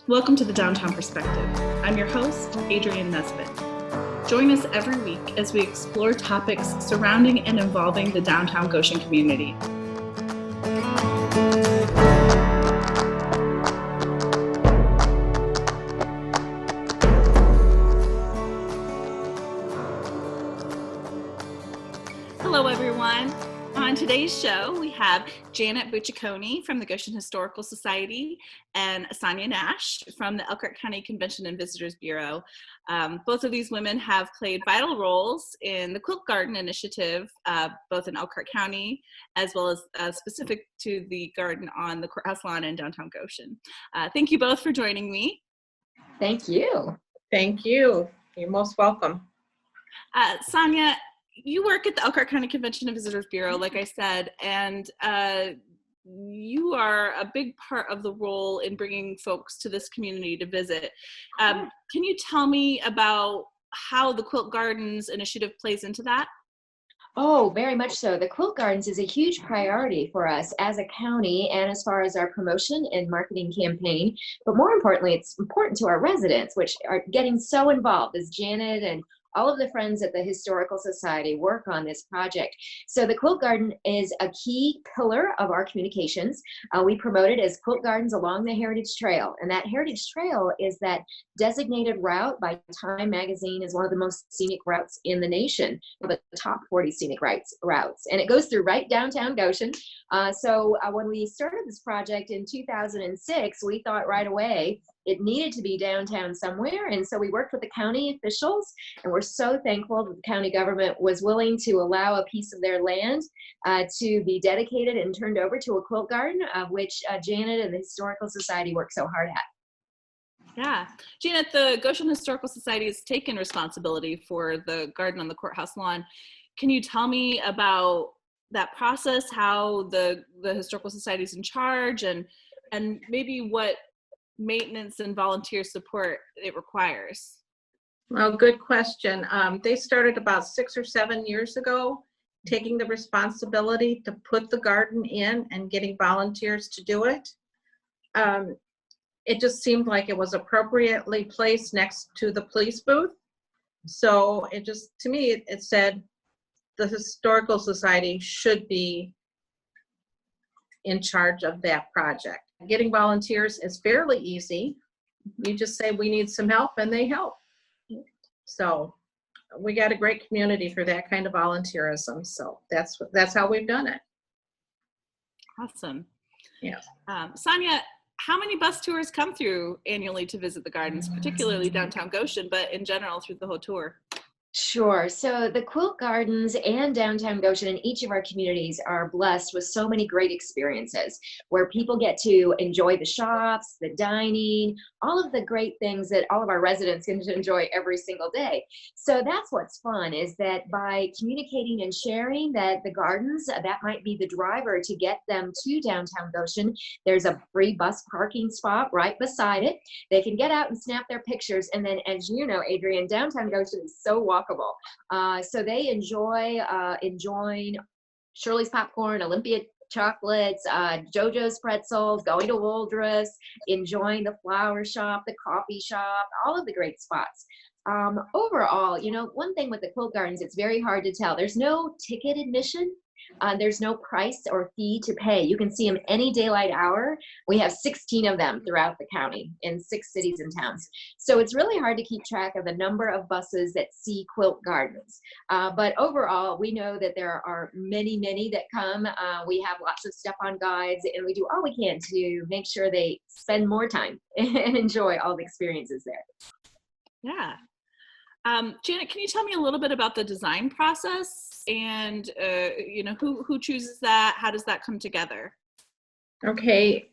Welcome to the Downtown Perspective. I'm your host, Adrienne Nesbitt. Join us every week as we explore topics surrounding and involving the downtown Goshen community. Hello, everyone. On today's show, we have Janet Buccicone from the Goshen Historical Society and Sonya Nash from the Elkhart County Convention and Visitors Bureau. Both of these women have played vital roles in the Quilt Garden initiative, both in Elkhart County, as well as specific to the garden on the courthouse lawn in downtown Goshen. Thank you both for joining me. Thank you. Thank you. You're most welcome. Sonya, you work at the Elkhart County Convention and Visitors Bureau, like I said, and you are a big part of the role in bringing folks to this community to visit. Can you tell me about how the Quilt Gardens initiative plays into that? Oh, very much so. The Quilt Gardens is a huge priority for us as a county and as far as our promotion and marketing campaign. But more importantly, it's important to our residents, which are getting so involved as Janet and all of the friends at the Historical Society work on this project. So the Quilt Garden is a key pillar of our communications. We promote it as Quilt Gardens along the Heritage Trail. And that Heritage Trail is that designated route by Time Magazine as one of the most scenic routes in the nation, the top 40 scenic routes. And it goes through right downtown Goshen. So when we started this project in 2006, we thought right away it needed to be downtown somewhere. And so we worked with the county officials, and we're so thankful that the county government was willing to allow a piece of their land to be dedicated and turned over to a quilt garden, which Janet and the Historical Society worked so hard at. Yeah. Janet, the Goshen Historical Society has taken responsibility for the garden on the courthouse lawn. Can you tell me about that process, how the Historical Society is in charge, and maybe what maintenance and volunteer support it requires? Well, good question. They started about 6 or 7 years ago, taking the responsibility to put the garden in and getting volunteers to do it. It just seemed like it was appropriately placed next to the police booth. So it just, to me, it said the Historical Society should be in charge of that project. Getting volunteers is fairly easy. You just say we need some help and they help. So we got a great community for that kind of volunteerism. So that's how we've done it. Awesome. Yeah. Sonya, how many bus tours come through annually to visit the gardens, particularly downtown Goshen, but in general through the whole tour? Sure. So the Quilt Gardens and downtown Goshen and each of our communities are blessed with so many great experiences where people get to enjoy the shops, the dining, all of the great things that all of our residents can enjoy every single day. So that's what's fun, is that by communicating and sharing that the gardens, that might be the driver to get them to downtown Goshen. There's a free bus parking spot right beside it. They can get out and snap their pictures. And then, as you know, Adrienne, downtown Goshen is so walkable. So they enjoying Shirley's Popcorn, Olympia Chocolates, JoJo's Pretzels, going to Woldress, enjoying the flower shop, the coffee shop, all of the great spots. Overall, one thing with the Quilt Gardens, it's very hard to tell. There's no ticket admission. There's no price or fee to pay. You can see them any daylight hour. We have 16 of them throughout the county in 6 cities and towns. So it's really hard to keep track of the number of buses that see Quilt Gardens. But overall, we know that there are many, many that come. We have lots of step-on guides, and we do all we can to make sure they spend more time and enjoy all the experiences there. Yeah. Janet, can you tell me a little bit about the design process and, who chooses that? How does that come together? Okay.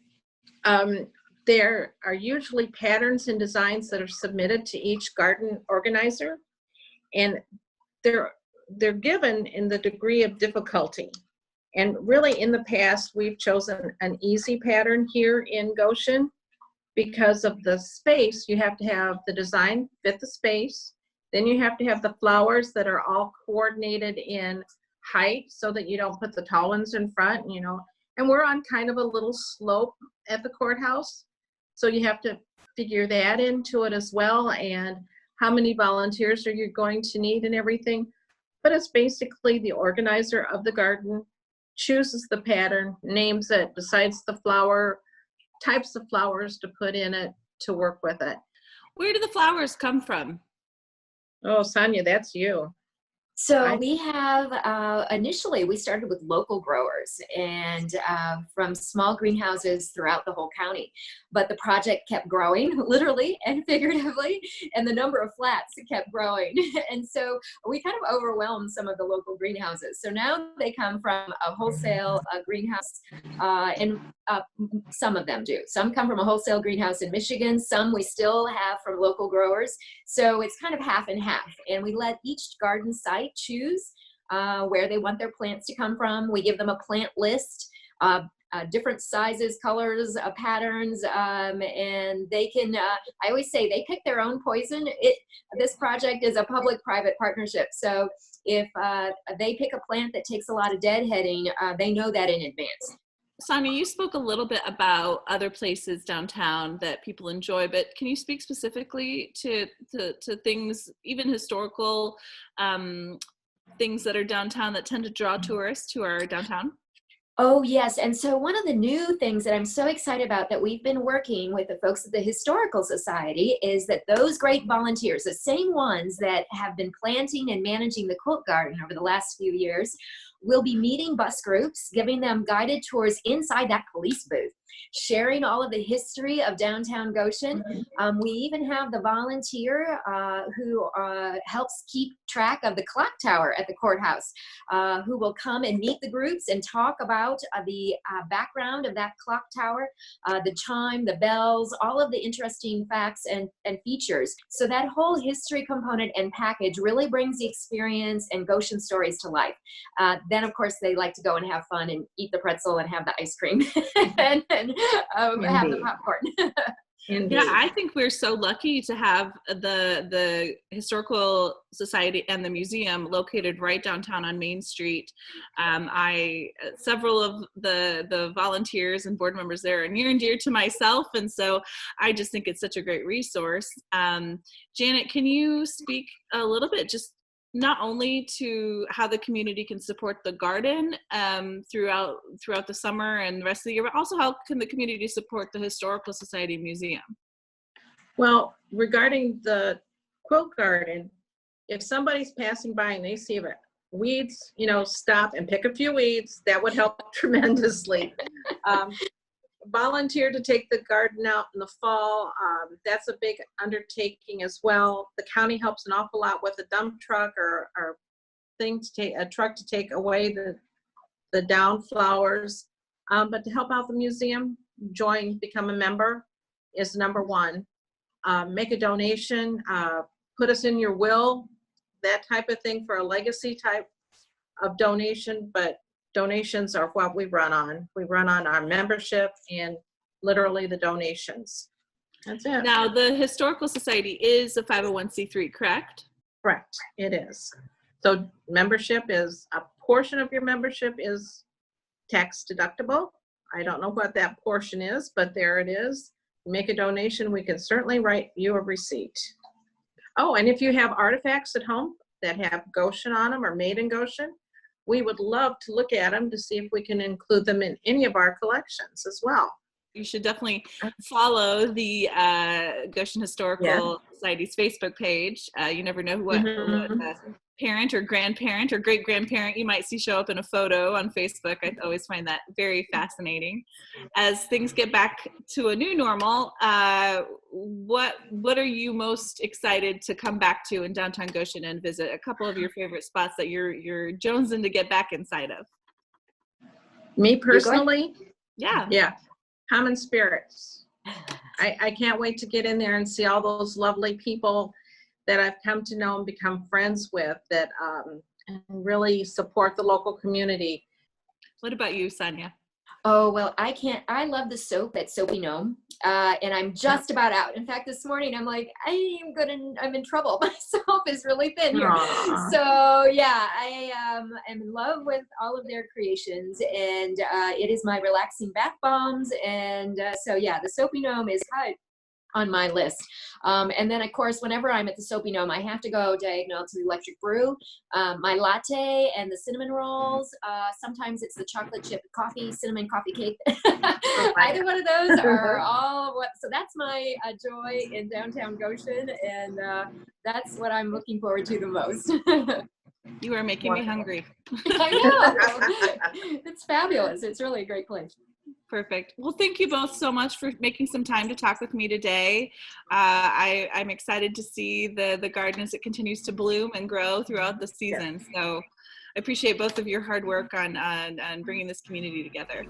There are usually patterns and designs that are submitted to each garden organizer, and they're given in the degree of difficulty. And really, in the past, we've chosen an easy pattern here in Goshen because of the space. You have to have the design fit the space. Then you have to have the flowers that are all coordinated in height so that you don't put the tall ones in front, And we're on kind of a little slope at the courthouse. So you have to figure that into it as well, and how many volunteers are you going to need and everything. But it's basically the organizer of the garden chooses the pattern, names it, decides the flower, types of flowers to put in it to work with it. Where do the flowers come from? Oh, Sonya, that's you. So we have, initially we started with local growers and from small greenhouses throughout the whole county, but the project kept growing literally and figuratively, and the number of flats kept growing. And so we kind of overwhelmed some of the local greenhouses. So now they come from a wholesale greenhouse, and some of them do. Some come from a wholesale greenhouse in Michigan, some we still have from local growers. So it's kind of half and half, and we let each garden site choose where they want their plants to come from. We give them a plant list, different sizes, colors, patterns, and they can, I always say they pick their own poison. This project is a public-private partnership. So if they pick a plant that takes a lot of deadheading, they know that in advance. Sonya, you spoke a little bit about other places downtown that people enjoy, but can you speak specifically to things, even historical things that are downtown that tend to draw tourists to our downtown? Oh, yes. And so one of the new things that I'm so excited about that we've been working with the folks at the Historical Society is that those great volunteers, the same ones that have been planting and managing the quilt garden over the last few years, will be meeting bus groups, giving them guided tours inside that police booth, sharing all of the history of downtown Goshen. We even have the volunteer who helps keep track of the clock tower at the courthouse, who will come and meet the groups and talk about the background of that clock tower, the chime, the bells, all of the interesting facts and features. So that whole history component and package really brings the experience and Goshen stories to life. Then, of course, they like to go and have fun and eat the pretzel and have the ice cream and have the popcorn. Yeah, I think we're so lucky to have the Historical Society and the museum located right downtown on Main Street. Several of the volunteers and board members there are near and dear to myself, and so I just think it's such a great resource. Janet, can you speak a little bit just not only to how the community can support the garden throughout the summer and the rest of the year, but also how can the community support the Historical Society Museum? Well, regarding the quilt garden, if somebody's passing by and they see weeds, stop and pick a few weeds. That would help tremendously. Volunteer to take the garden out in the fall. That's a big undertaking as well. The county helps an awful lot with a dump truck or a truck to take away the down flowers. But to help out the museum, become a member is number one. Make a donation, put us in your will, that type of thing for a legacy type of donation, but donations are what we run on. We run on our membership and literally the donations. That's it. Now, the Historical Society is a 501c3, correct? Correct, it is. So a portion of your membership is tax deductible. I don't know what that portion is, but there it is. Make a donation, we can certainly write you a receipt. Oh, and if you have artifacts at home that have Goshen on them or made in Goshen, we would love to look at them to see if we can include them in any of our collections as well. You should definitely follow the Goshen Historical Society's Facebook page. You never know what parent or grandparent or great-grandparent you might see show up in a photo on Facebook. I always find that very fascinating. As things get back to a new normal, what are you most excited to come back to in downtown Goshen and visit? A couple of your favorite spots that you're jonesing to get back inside of. Me personally? Yeah. Common Spirits. I can't wait to get in there and see all those lovely people that I've come to know and become friends with that really support the local community. What about you, Sonya? Oh, well, I love the soap at Soapy Gnome, and I'm just about out. In fact, this morning I'm like, I'm in trouble. My soap is really thin here. Aww. So yeah, I am in love with all of their creations, and it is my relaxing bath bombs. And so yeah, the Soapy Gnome is hot. on my list. And then of course, whenever I'm at the Soapy Gnome, I have to go diagonal to the Electric Brew. My latte and the cinnamon rolls. Sometimes it's the chocolate chip coffee, cinnamon coffee cake. Either one of those are all what, so that's my joy in downtown Goshen. And that's what I'm looking forward to the most. You are making me hungry. I know. It's fabulous. It's really a great place. Perfect. Well, thank you both so much for making some time to talk with me today. I'm excited to see the garden as it continues to bloom and grow throughout the season. So I appreciate both of your hard work on bringing this community together.